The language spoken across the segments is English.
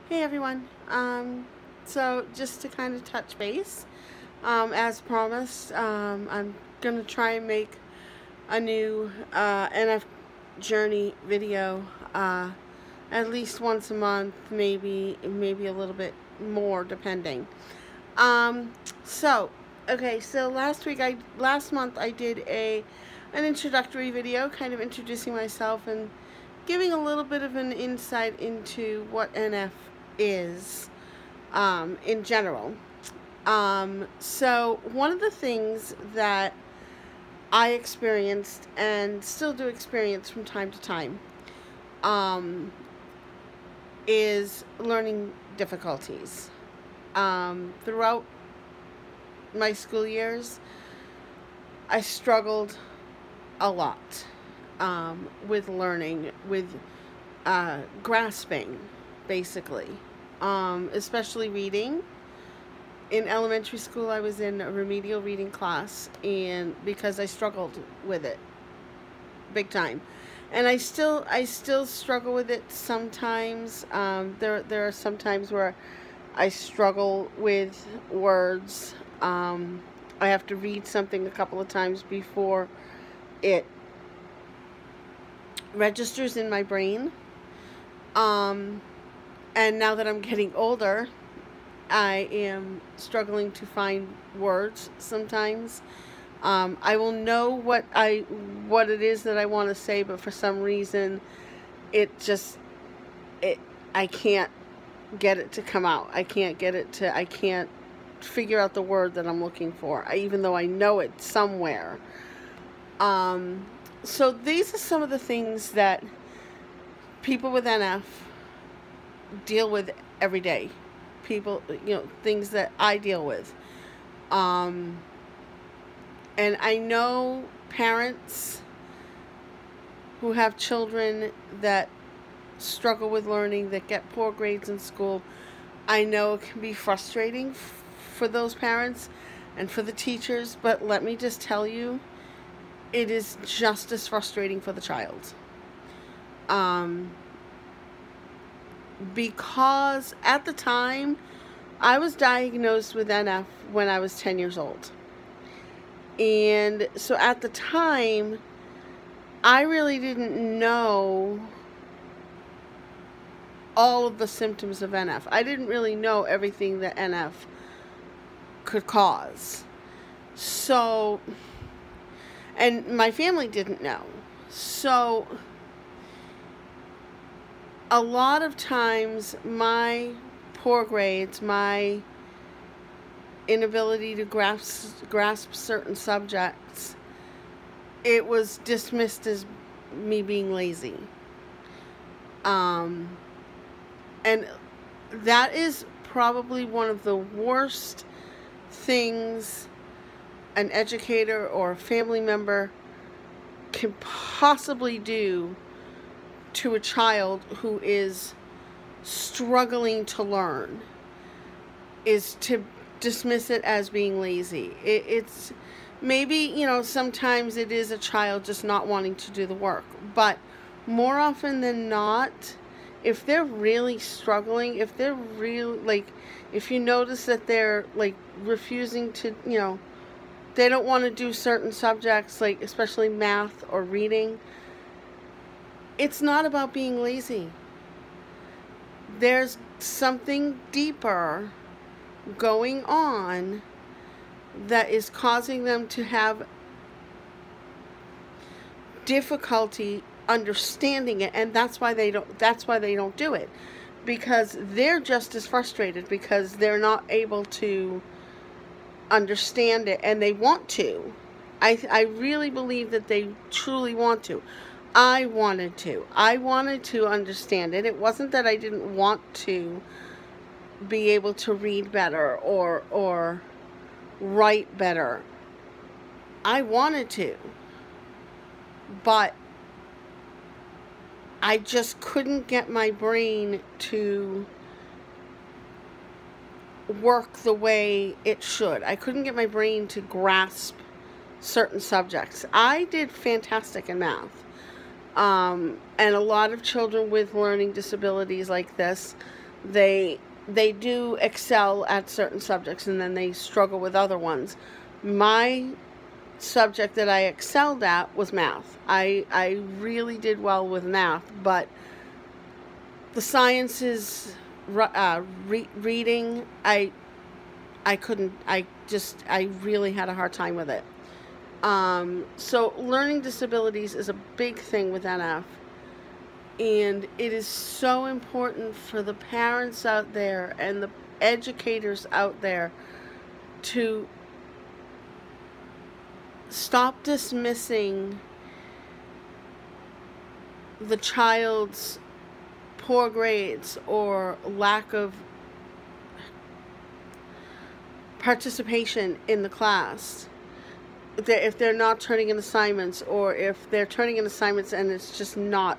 Hey everyone. So just to kind of touch base, as promised, I'm gonna try and make a new NF journey video at least once a month, maybe a little bit more depending. Um, so so last month I did an introductory video, kind of introducing myself and giving a little bit of an insight into what NF is in general. So one of the things that I experienced and still do experience from time to time is learning difficulties. Throughout my school years, I struggled a lot with learning, with grasping, basically, especially reading. In elementary school, I was in a remedial reading class, and because I struggled with it big time, and I still struggle with it sometimes. There are some times where I struggle with words. I have to read something a couple of times before it registers in my brain. And now that I'm getting older, I am struggling to find words sometimes. I will know what it is that I want to say, but for some reason, I can't get it to come out. I can't figure out the word that I'm looking for, even though I know it somewhere. So these are some of the things that people with NF deal with every day. Things that I deal with. And I know parents who have children that struggle with learning, that get poor grades in school. I know it can be frustrating for those parents and for the teachers, but let me just tell you, it is just as frustrating for the child. Because at the time, I was diagnosed with NF when I was 10 years old. And so at the time, I really didn't know all of the symptoms of NF. I didn't really know everything that NF could cause. So, and my family didn't know. So, a lot of times, my poor grades, my inability to grasp certain subjects, it was dismissed as me being lazy. And that is probably one of the worst things an educator or a family member can possibly do to a child who is struggling to learn, is to dismiss it as being lazy. It's maybe, sometimes it is a child just not wanting to do the work, but more often than not, if they're really struggling, if they're really, if you notice that they're, refusing to, they don't want to do certain subjects, especially math or reading, it's not about being lazy. There's something deeper going on that is causing them to have difficulty understanding it, and that's why they don't do it, because they're just as frustrated because they're not able to understand it, and they want to. I really believe that they truly want to. I wanted to understand it. It wasn't that I didn't want to be able to read better or write better. I wanted to, but I just couldn't get my brain to work the way it should. I couldn't get my brain to grasp certain subjects. I did fantastic in math. And a lot of children with learning disabilities like this, They do excel at certain subjects and then they struggle with other ones. My subject that I excelled at was math. I really did well with math, but the sciences, reading, I couldn't. I really had a hard time with it. So learning disabilities is a big thing with NF. And it is so important for the parents out there and the educators out there to stop dismissing the child's poor grades or lack of participation in the class. If they're not turning in assignments, or if they're turning in assignments and it's just not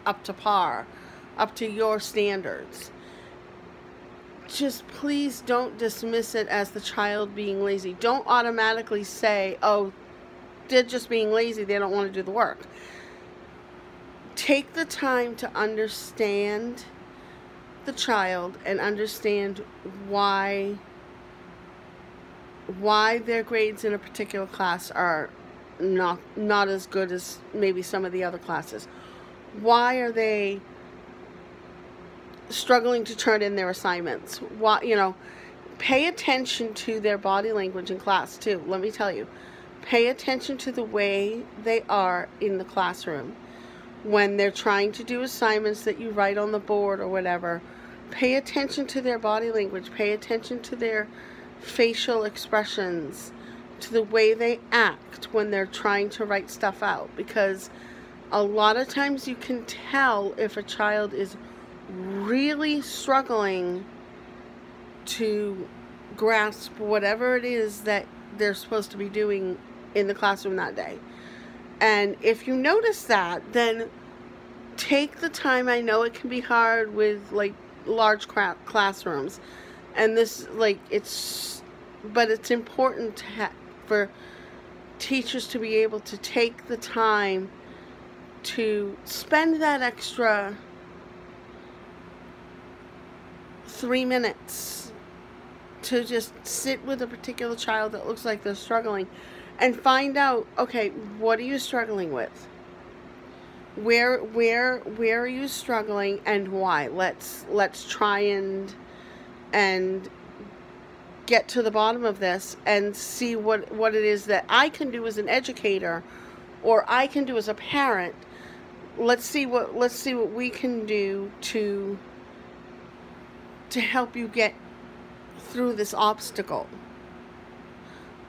up to par, up to your standards. Just please don't dismiss it as the child being lazy. Don't automatically say, oh, they're just being lazy, they don't want to do the work. Take the time to understand the child and understand why their grades in a particular class are not as good as maybe some of the other classes. Why are they struggling to turn in their assignments? Why, pay attention to their body language in class too. Let me tell you, pay attention to the way they are in the classroom. When they're trying to do assignments that you write on the board or whatever, pay attention to their body language. Pay attention to their facial expressions, to the way they act when they're trying to write stuff out, because a lot of times you can tell if a child is really struggling to grasp whatever it is that they're supposed to be doing in the classroom that day. And if you notice that, then take the time. I know it can be hard with like large classrooms, and this but it's important for teachers to be able to take the time to spend that extra 3 minutes to just sit with a particular child that looks like they're struggling and find out, okay, what are you struggling with? Where are you struggling and why? Let's try and get to the bottom of this and see what it is that I can do as an educator or I can do as a parent. Let's see what we can do to help you get through this obstacle.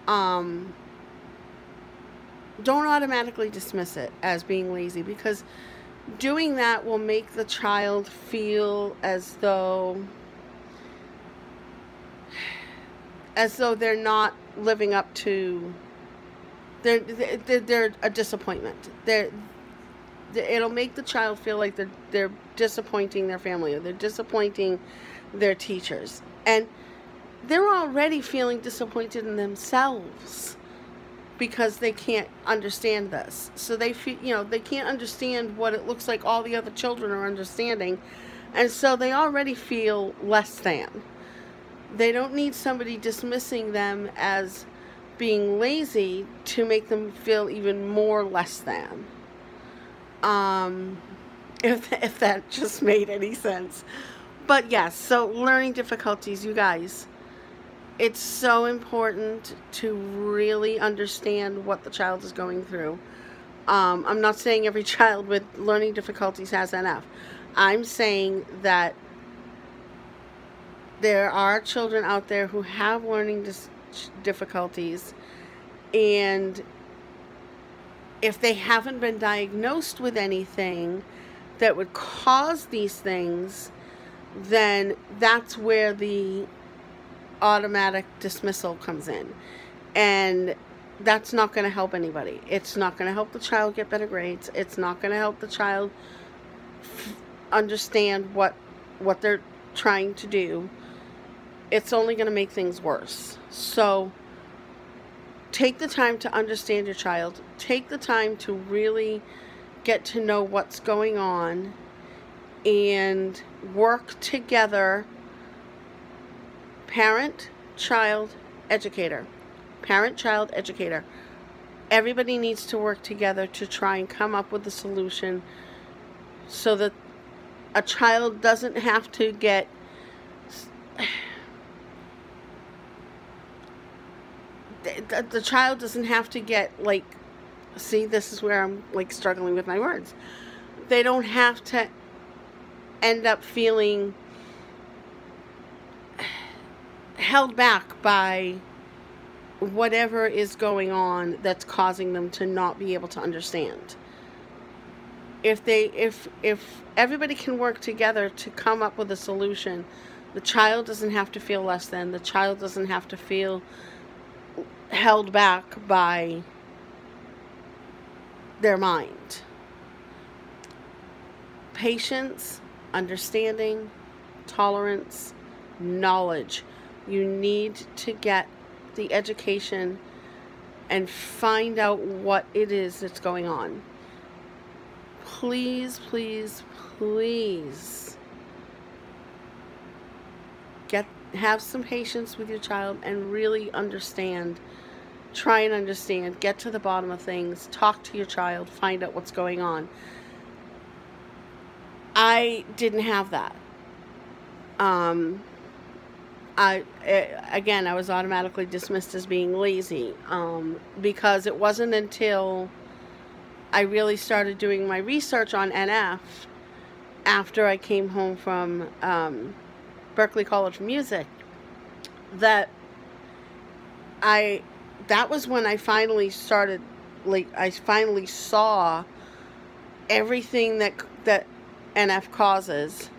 Don't automatically dismiss it as being lazy, because doing that will make the child feel as though they're not living up to, they're a disappointment. It'll make the child feel like they're disappointing their family, or they're disappointing their teachers, and they're already feeling disappointed in themselves because they can't understand this. So they feel, they can't understand what it looks like all the other children are understanding, and so they already feel less than. They don't need somebody dismissing them as being lazy to make them feel even more less than. If that just made any sense. But yes, so learning difficulties, you guys, it's so important to really understand what the child is going through. I'm not saying every child with learning difficulties has NF. I'm saying that there are children out there who have learning difficulties, and if they haven't been diagnosed with anything that would cause these things, then that's where the automatic dismissal comes in. And that's not going to help anybody. It's not going to help the child get better grades. It's not going to help the child understand what they're trying to do. It's only going to make things worse. So take the time to understand your child. Take the time to really get to know what's going on, and work together. Parent, child, educator. Parent, child, educator. Everybody needs to work together to try and come up with a solution so that a child doesn't have to get the child doesn't have to get, like, see, this is where I'm like struggling with my words. They don't have to end up feeling held back by whatever is going on that's causing them to not be able to understand. If everybody can work together to come up with a solution, the child doesn't have to feel less than. The child doesn't have to feel held back by their mind. Patience, understanding, tolerance, knowledge. You need to get the education and find out what it is that's going on. Please, please, please have some patience with your child and really understand. Try and understand. Get to the bottom of things. Talk to your child. Find out what's going on. I didn't have that. Again, I was automatically dismissed as being lazy, because it wasn't until I really started doing my research on NF after I came home from Berklee College of Music that was when I finally started, like, I finally saw everything that NF causes.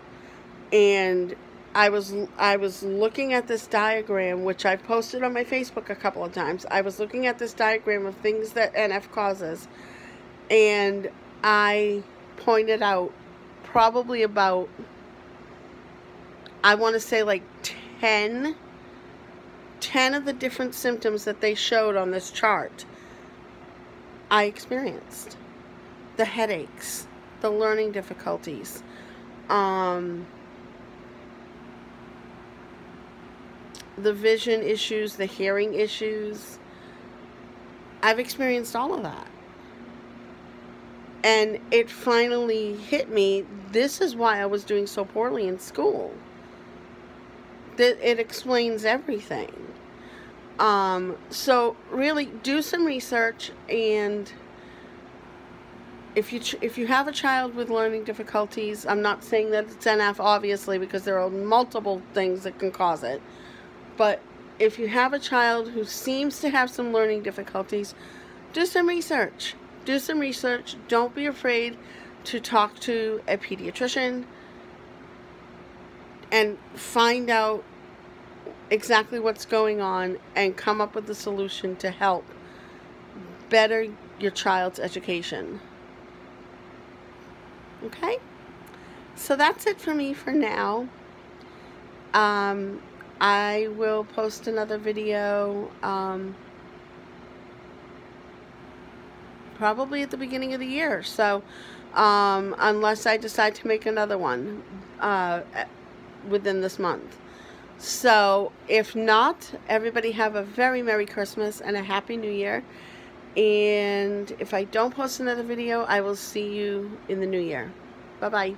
And I was looking at this diagram, which I've posted on my Facebook a couple of times. I was looking at this diagram of things that NF causes, and I pointed out probably about, I want to say like 10 of the different symptoms that they showed on this chart I experienced. The headaches, the learning difficulties, the vision issues, the hearing issues. I've experienced all of that. And it finally hit me, this is why I was doing so poorly in school. It explains everything. So really do some research, and if you have a child with learning difficulties, I'm not saying that it's NF, obviously, because there are multiple things that can cause it. But if you have a child who seems to have some learning difficulties, do some research. Do some research. Don't be afraid to talk to a pediatrician and find out exactly what's going on and come up with a solution to help better your child's education. Okay? So that's it for me for now. I will post another video probably at the beginning of the year. So unless I decide to make another one within this month. So if not, everybody have a very Merry Christmas and a Happy New Year. And if I don't post another video, I will see you in the new year. Bye-bye.